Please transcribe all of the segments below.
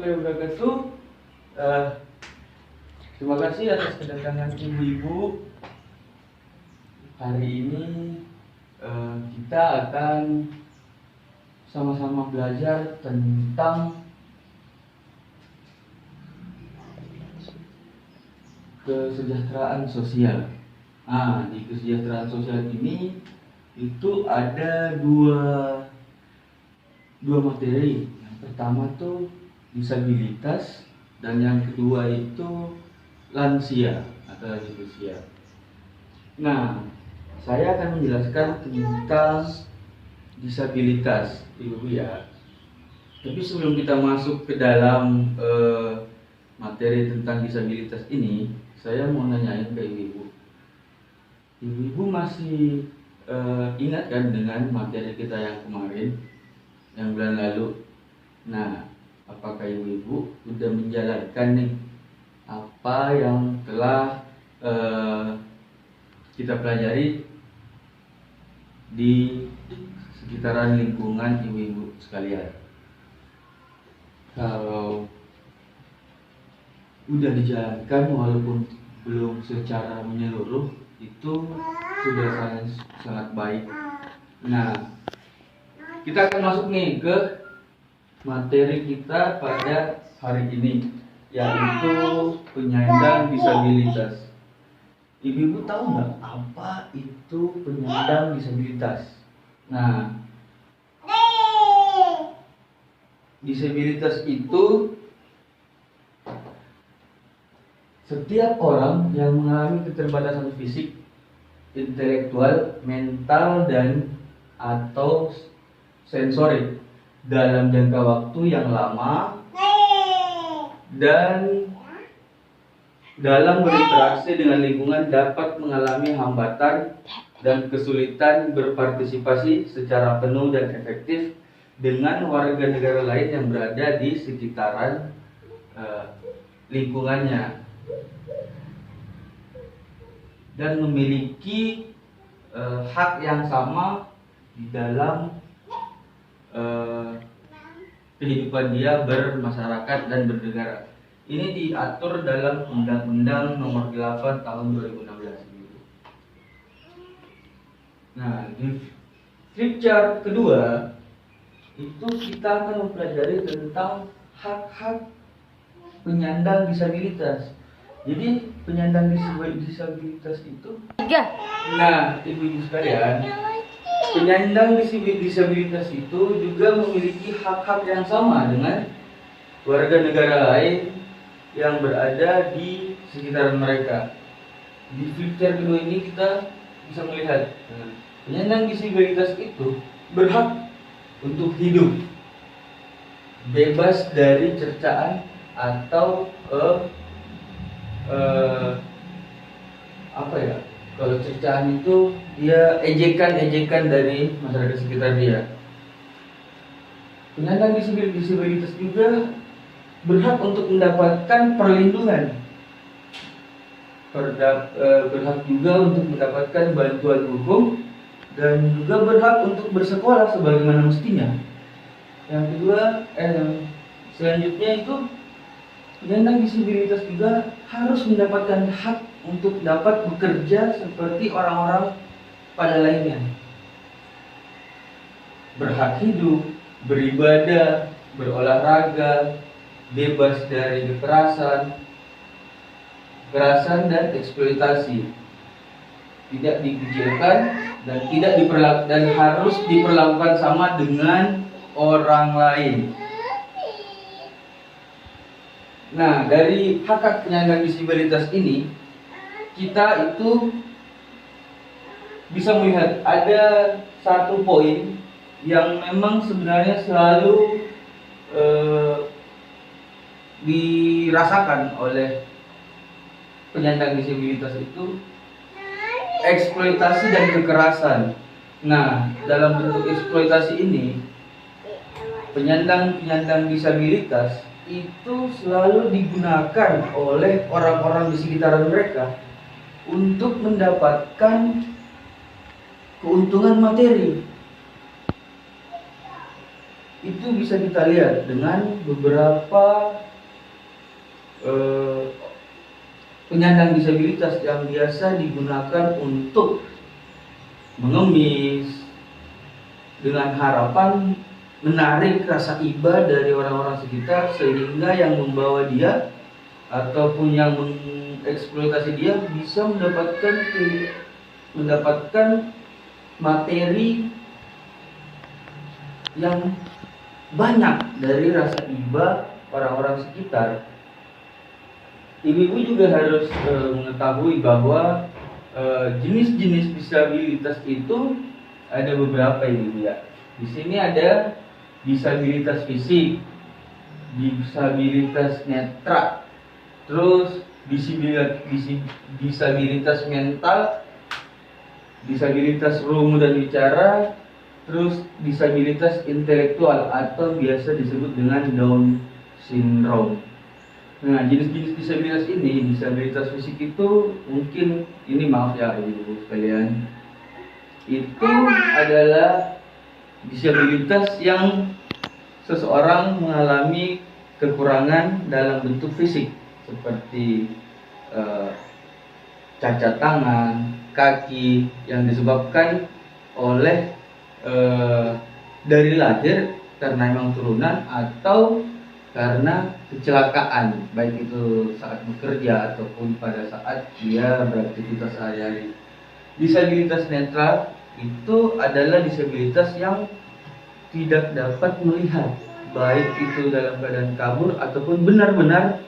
warahmatullahi wabarakatuh. Eh, Terima kasih atas kedatangan ibu-ibu. Hari ini kita akan sama-sama belajar tentang kesejahteraan sosial. Di kesejahteraan sosial ini itu ada dua materi. Yang pertama tuh disabilitas dan yang kedua itu lansia atau lanjut usia. Nah, saya akan menjelaskan tentang disabilitas, ibu ya. Tapi sebelum kita masuk ke dalam materi tentang disabilitas ini, saya mau nanyain ke ibu-ibu. Ibu-ibu masih ingat kan dengan materi kita yang kemarin, yang bulan lalu? Nah, apakah ibu-ibu sudah menjalankan nih apa yang telah kita pelajari di sekitaran lingkungan ibu-ibu sekalian? Kalau udah dijalankan walaupun belum secara menyeluruh, itu sudah sangat baik. Nah, kita akan masuk nih ke materi kita pada hari ini, yaitu penyandang disabilitas. Ibu-ibu tahu nggak apa itu penyandang disabilitas? Nah, disabilitas itu setiap orang yang mengalami keterbatasan fisik, intelektual, mental, dan atau sensorik dalam jangka waktu yang lama dan dalam berinteraksi dengan lingkungan dapat mengalami hambatan dan kesulitan berpartisipasi secara penuh dan efektif dengan warga negara lain yang berada di sekitaran lingkungannya, dan memiliki hak yang sama di dalam kehidupan dia bermasyarakat dan bernegara. Ini diatur dalam Undang-Undang Nomor 8 Tahun 2016 ini. Nah, di flip chart kedua itu kita akan mempelajari tentang hak-hak penyandang disabilitas. Jadi penyandang disabilitas itu, nah ibu-ibu sekalian, penyandang disabilitas itu juga memiliki hak-hak yang sama dengan warga negara lain yang berada di sekitar mereka. Di feature kedua ini kita bisa melihat penyandang disabilitas itu berhak untuk hidup bebas dari cercaan atau kalau cercaan itu dia ejekan dari masyarakat sekitar dia. Penyandang disabilitas juga berhak untuk mendapatkan perlindungan, berhak juga untuk mendapatkan bantuan hukum, dan juga berhak untuk bersekolah sebagaimana mestinya. Yang kedua, selanjutnya itu penyandang disabilitas juga harus mendapatkan hak untuk dapat bekerja seperti orang-orang pada lainnya. Berhak hidup, beribadah, berolahraga, bebas dari kekerasan dan eksploitasi, tidak dikucilkan dan harus diperlakukan sama dengan orang lain. Nah, dari hak penyandang disabilitas ini kita itu bisa melihat ada satu poin yang memang sebenarnya selalu dirasakan oleh penyandang disabilitas, itu eksploitasi dan kekerasan. Nah, dalam bentuk eksploitasi ini, penyandang disabilitas itu selalu digunakan oleh orang-orang di sekitaran mereka untuk mendapatkan keuntungan materi. itu bisa kita lihat dengan beberapa penyandang disabilitas yang biasa digunakan untuk mengemis dengan harapan menarik rasa iba dari orang-orang sekitar, sehingga yang membawa dia ataupun yang mengeksploitasi dia bisa mendapatkan materi yang banyak dari rasa iba orang-orang sekitar. Ibu-ibu juga harus mengetahui bahwa jenis-jenis disabilitas itu ada beberapa, ibu ya. Di sini ada disabilitas fisik, disabilitas netra, terus disabilitas mental, disabilitas rumu dan bicara, terus disabilitas intelektual atau biasa disebut dengan Down syndrome. Nah, jenis-jenis disabilitas ini, disabilitas fisik itu mungkin ini, maaf ya ibu sekalian, itu adalah disabilitas yang seseorang mengalami kekurangan dalam bentuk fisik seperti cacat tangan, kaki yang disebabkan oleh dari lahir karena memang turunan atau karena kecelakaan, baik itu saat bekerja ataupun pada saat dia beraktivitas sehari-hari. Disabilitas netra itu adalah disabilitas yang tidak dapat melihat, baik itu dalam keadaan kabur ataupun benar-benar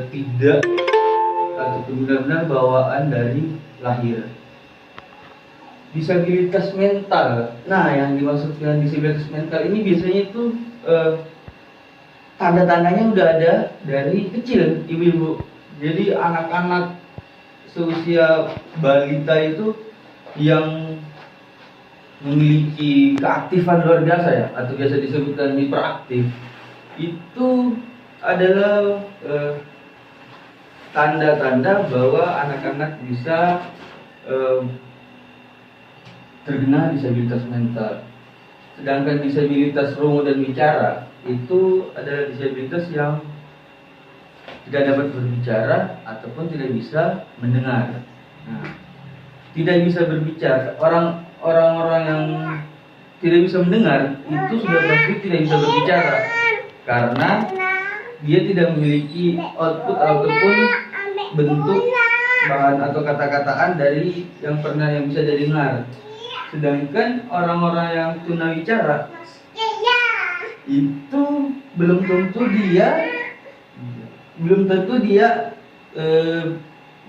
tidak, ataupun benar-benar bawaan dari lahir. Disabilitas mental. Nah, yang dimaksud dengan disabilitas mental ini biasanya itu tanda-tandanya udah ada dari kecil, ibu-ibu. Jadi anak-anak seusia balita itu yang memiliki keaktifan luar biasa ya, atau biasa disebutkan hiperaktif, itu adalah tanda-tanda bahwa anak-anak bisa terkena disabilitas mental. Sedangkan disabilitas rumu dan bicara itu adalah disabilitas yang tidak dapat berbicara ataupun tidak bisa mendengar. Nah, tidak bisa berbicara, orang-orang yang tidak bisa mendengar itu sudah pasti tidak bisa berbicara karena dia tidak memiliki output ataupun bentuk bahan atau kata-kataan dari yang bisa dia dengar. Sedangkan orang-orang yang tunawicara itu belum tentu dia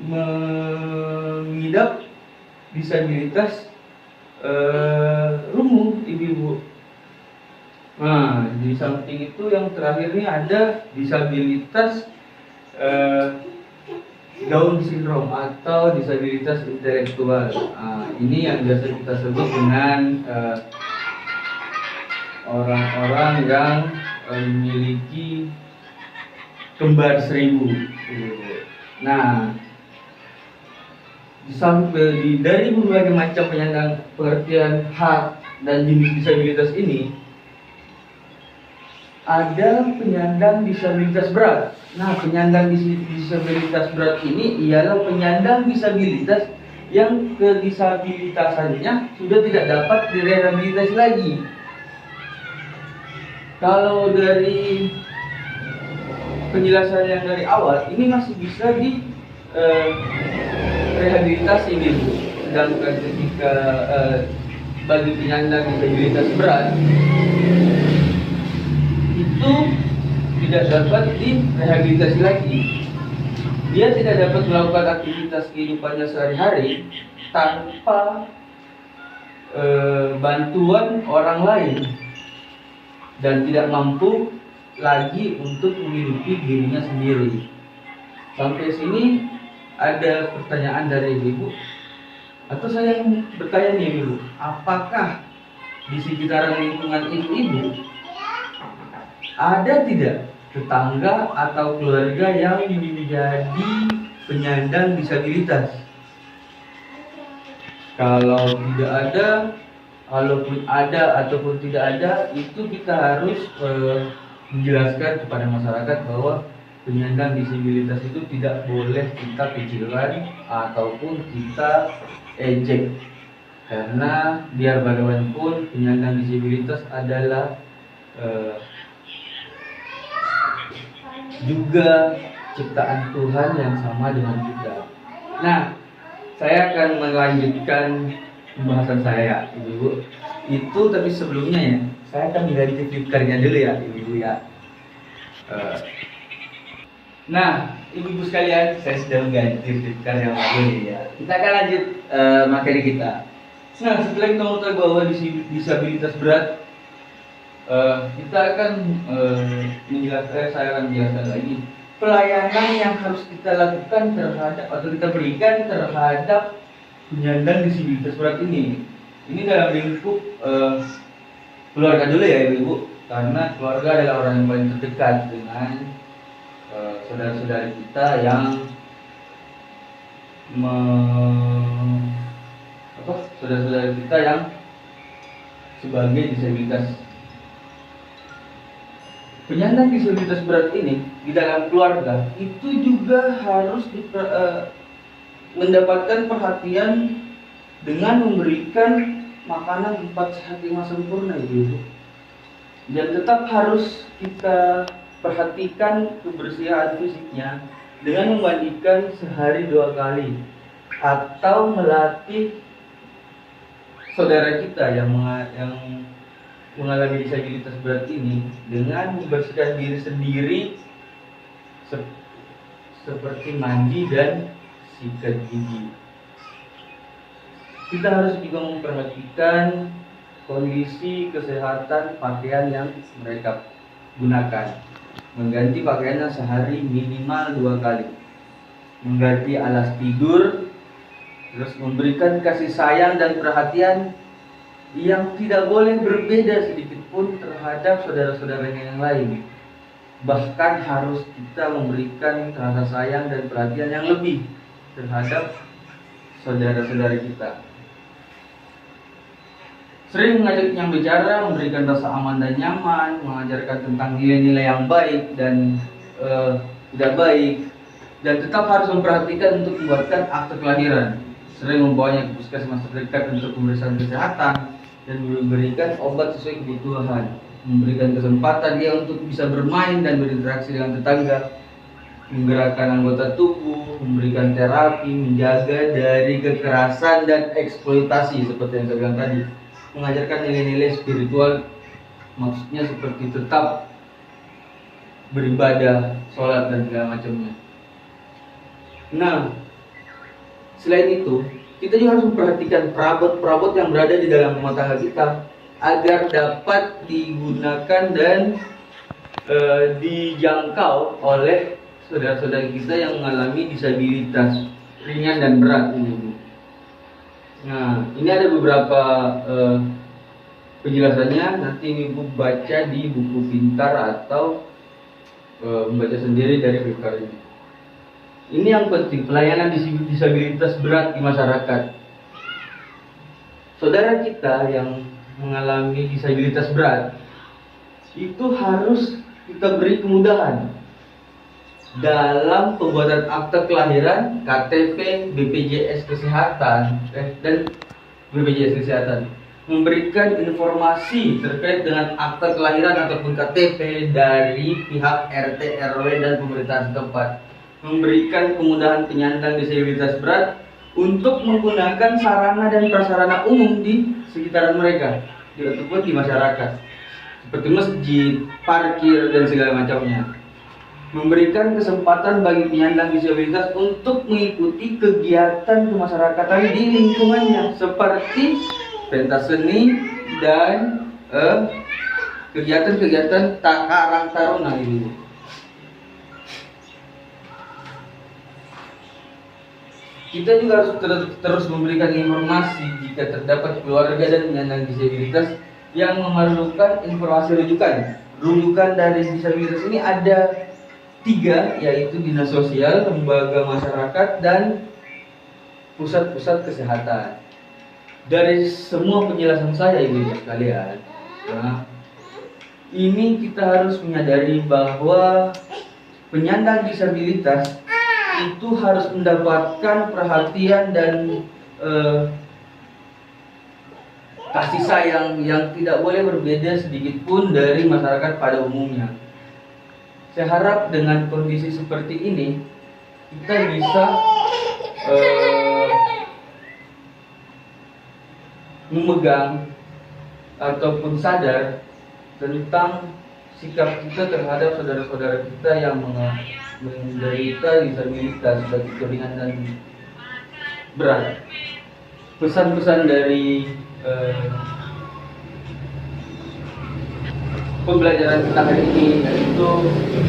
mengidap disabilitas rumu, ibu-ibu. Nah, di samping itu yang terakhir ini ada disabilitas Down syndrome atau disabilitas intelektual. Ini yang biasa kita sebut dengan orang-orang yang memiliki kembar 1000. Nah, dari berbagai macam penyandang pengertian hak dan jenis disabilitas ini, ada penyandang disabilitas berat. Nah, penyandang disabilitas berat ini ialah penyandang disabilitas yang kedisabilitasannya sudah tidak dapat direhabilitasi lagi. Kalau dari penjelasan yang dari awal, ini masih bisa di rehabilitasi gitu. Sedangkan ketika bagi penyandang disabilitas berat itu tidak dapat direhabilitasi lagi. Dia tidak dapat melakukan aktivitas kehidupannya sehari-hari tanpa bantuan orang lain dan tidak mampu lagi untuk menghidupi dirinya sendiri. Sampai sini ada pertanyaan dari ibu, atau saya bertanya nih ibu, apakah di sekitaran lingkungan ibu ada tidak tetangga atau keluarga yang menjadi penyandang disabilitas? Kalau tidak ada, walaupun ada ataupun tidak ada, itu kita harus menjelaskan kepada masyarakat bahwa penyandang disabilitas itu tidak boleh kita kecilkan ataupun kita ejek, karena biar bagaimanapun penyandang disabilitas adalah juga ciptaan Tuhan yang sama dengan kita. Nah, saya akan melanjutkan pembahasan saya, Ibu. Itu tapi sebelumnya ya, saya akan mengganti flipkarnya dulu ya, Ibu ya. Nah, Ibu sekalian, saya sudah mengganti flipkar yang baru ya. Kita akan lanjut materi kita. Nah, setelah kita mengetahui bahwa disabilitas berat, kita akan menjelaskan, saya akan menjelaskan lagi pelayanan yang harus kita lakukan terhadap atau kita berikan terhadap penyandang disabilitas berat ini. Ini dalam lingkup keluarga dulu ya Ibu, karena keluarga adalah orang yang paling terdekat dengan saudara-saudara kita yang saudara-saudara kita yang sebagai disabilitas. Penyandang disabilitas berat ini di dalam keluarga itu juga harus mendapatkan perhatian dengan memberikan makanan 4 sehat 5 sempurna Ibu. Dan tetap harus kita perhatikan kebersihan fisiknya dengan memandikan sehari 2 kali, atau melatih saudara kita yang mengalami disabilitas berat ini dengan membersihkan diri sendiri seperti mandi dan sikat gigi. Kita harus juga memperhatikan kondisi kesehatan pakaian yang mereka gunakan, mengganti pakaiannya sehari minimal 2 kali, mengganti alas tidur, terus memberikan kasih sayang dan perhatian yang tidak boleh berbeda sedikit pun terhadap saudara-saudaranya yang lain. Bahkan harus kita memberikan rasa sayang dan perhatian yang lebih terhadap saudara-saudara kita. Sering mengajaknya bicara, memberikan rasa aman dan nyaman, mengajarkan tentang nilai-nilai yang baik dan tidak baik, dan tetap harus memperhatikan untuk membuatkan akte kelahiran. Sering membawanya ke puskesmas terdekat untuk pemeriksaan kesehatan dan memberikan obat sesuai kebutuhan, memberikan kesempatan dia untuk bisa bermain dan berinteraksi dengan tetangga, menggerakkan anggota tubuh, memberikan terapi, menjaga dari kekerasan dan eksploitasi seperti yang saya bilang tadi, mengajarkan nilai-nilai spiritual, maksudnya seperti tetap beribadah, sholat dan segala macamnya. Nah, selain itu, kita juga harus memperhatikan perabot-perabot yang berada di dalam rumah tangga kita agar dapat digunakan dan dijangkau oleh saudara-saudara kita yang mengalami disabilitas ringan dan berat ini. Nah, ini ada beberapa penjelasannya. Nanti Ibu baca di buku pintar atau membaca sendiri dari flipkar ini. Ini yang penting, pelayanan disabilitas berat di masyarakat. Saudara kita yang mengalami disabilitas berat itu harus kita beri kemudahan dalam pembuatan akte kelahiran, KTP, BPJS Kesehatan dan BPJS Kesehatan, memberikan informasi terkait dengan akte kelahiran ataupun KTP dari pihak RT, RW dan pemerintahan setempat, memberikan kemudahan penyandang disabilitas berat untuk menggunakan sarana dan prasarana umum di sekitaran mereka ataupun di masyarakat, seperti masjid, parkir dan segala macamnya. Memberikan kesempatan bagi penyandang disabilitas untuk mengikuti kegiatan kemasyarakatan di lingkungannya, seperti pentas seni dan kegiatan-kegiatan karang taruna ini. Kita juga harus terus memberikan informasi jika terdapat keluarga dan penyandang disabilitas yang memerlukan informasi rujukan. Rujukan dari disabilitas ini ada 3, yaitu dinas sosial, lembaga masyarakat, dan pusat-pusat kesehatan. dari semua penjelasan saya ibu sekalian, nah, ini kita harus menyadari bahwa penyandang disabilitas itu harus mendapatkan perhatian dan kasih sayang yang tidak boleh berbeda sedikit pun dari masyarakat pada umumnya. Saya harap dengan kondisi seperti ini kita bisa memegang ataupun sadar tentang sikap kita terhadap saudara-saudara kita yang menderita disabilitas baik itu ringan dan berat. Pesan-pesan dari pembelajaran kita hari ini yaitu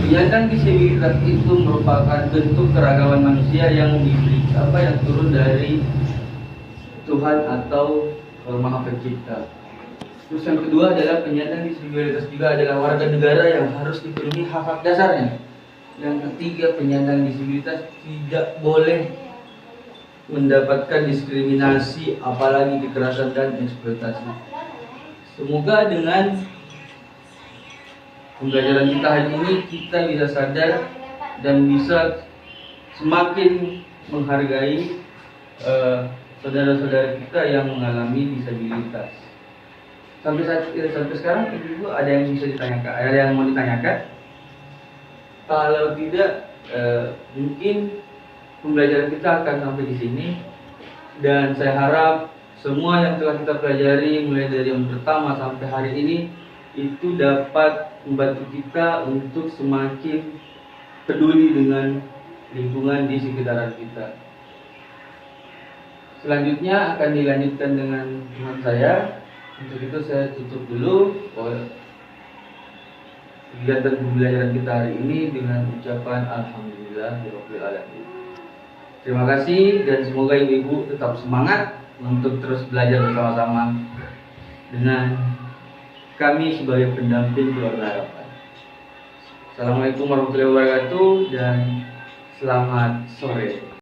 penyandang disabilitas itu merupakan bentuk keragaman manusia yang turun dari Tuhan atau Maha Pencipta. Terus yang kedua adalah penyandang disabilitas juga adalah warga negara yang harus dipenuhi hak-hak dasarnya. Yang ketiga, penyandang disabilitas tidak boleh mendapatkan diskriminasi, apalagi kekerasan dan eksploitasi. Semoga dengan pembelajaran kita hari ini kita bisa sadar dan bisa semakin menghargai saudara-saudara kita yang mengalami disabilitas. Sampai sekarang ibu ada yang bisa ditanyakan, ada yang mau ditanyakan? Kalau tidak, mungkin pembelajaran kita akan sampai di sini, dan saya harap semua yang telah kita pelajari mulai dari yang pertama sampai hari ini itu dapat membantu kita untuk semakin peduli dengan lingkungan di sekitaran kita. Selanjutnya akan dilanjutkan dengan teman saya. Untuk itu saya tutup dulu kegiatan pembelajaran kita hari ini dengan ucapan Alhamdulillahirabbil alamin. Terima kasih dan semoga ibu-ibu tetap semangat untuk terus belajar bersama-sama dengan kami sebagai pendamping keluarga harapan. Assalamualaikum warahmatullahi wabarakatuh dan selamat sore.